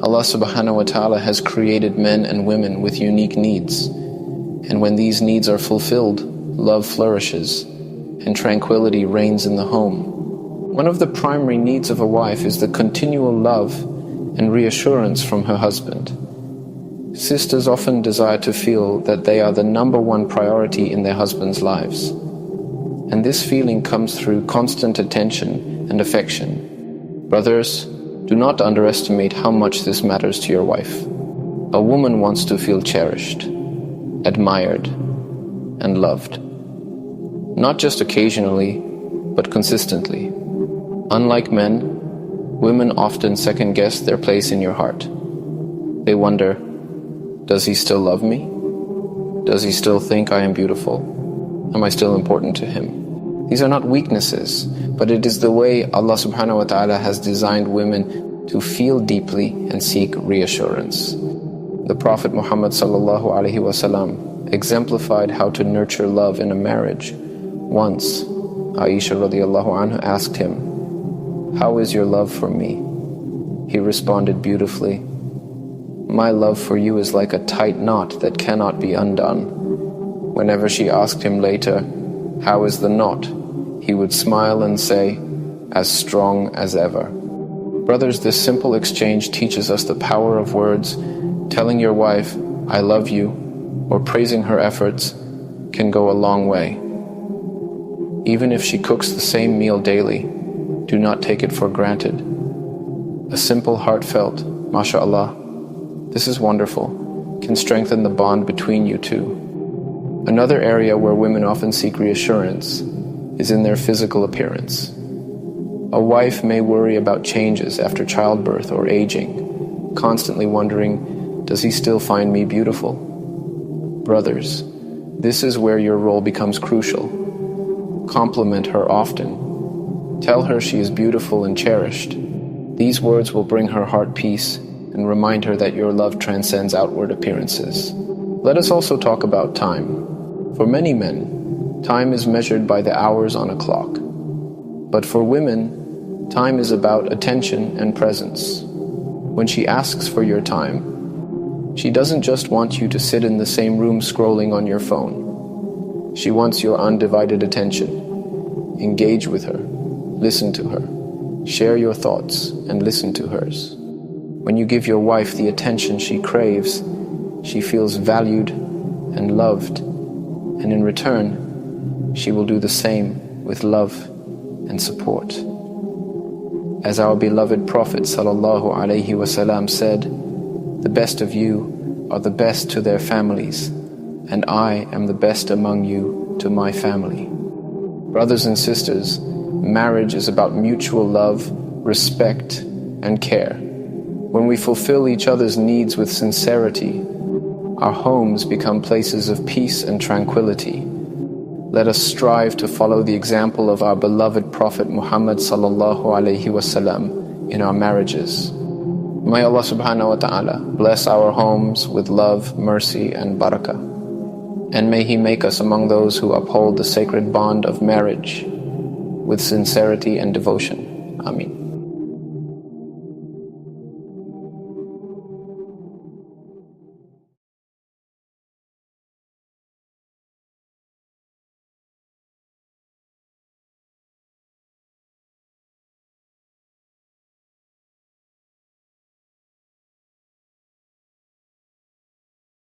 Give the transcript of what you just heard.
Allah subhanahu wa ta'ala has created men and women with unique needs, and when these needs are fulfilled, love flourishes and tranquility reigns in the home. One of the primary needs of a wife is the continual love and reassurance from her husband. Sisters often desire to feel that they are the number one priority in their husbands' lives, and this feeling comes through constant attention and affection. Brothers, do not underestimate how much this matters to your wife. A woman wants to feel cherished, admired, and loved. Not just occasionally, but consistently. Unlike men, women often second-guess their place in your heart. They wonder, does he still love me? Does he still think I am beautiful? Am I still important to him? These are not weaknesses, but it is the way Allah subhanahu wa ta'ala has designed women to feel deeply and seek reassurance. The Prophet Muhammad sallallahu alaihi wasallam exemplified how to nurture love in a marriage. Once, Aisha radiallahu anha asked him, "How is your love for me?" He responded beautifully, "My love for you is like a tight knot that cannot be undone." Whenever she asked him later, "How is the knot?" he would smile and say, "As strong as ever." Brothers, this simple exchange teaches us the power of words. Telling your wife, "I love you," or praising her efforts can go a long way. Even if she cooks the same meal daily, do not take it for granted. A simple, heartfelt, "MashaAllah, this is wonderful," can strengthen the bond between you two. Another area where women often seek reassurance is in their physical appearance. A wife may worry about changes after childbirth or aging, constantly wondering, does he still find me beautiful? Brothers, this is where your role becomes crucial. Compliment her often. Tell her she is beautiful and cherished. These words will bring her heart peace and remind her that your love transcends outward appearances. Let us also talk about time. For many men, time is measured by the hours on a clock. But for women, time is about attention and presence. When she asks for your time, she doesn't just want you to sit in the same room scrolling on your phone. She wants your undivided attention. Engage with her, listen to her, share your thoughts and listen to hers. When you give your wife the attention she craves, she feels valued and loved, and in return, she will do the same with love and support. As our beloved Prophet sallallahu alaihi wasallam said, "The best of you are the best to their families, and I am the best among you to my family." Brothers and sisters, marriage is about mutual love, respect, and care. When we fulfill each other's needs with sincerity, our homes become places of peace and tranquility. Let us strive to follow the example of our beloved Prophet Muhammad sallallahu alaihi wasallam in our marriages. May Allah subhanahu wa ta'ala bless our homes with love, mercy, and barakah. And may He make us among those who uphold the sacred bond of marriage with sincerity and devotion. Ameen.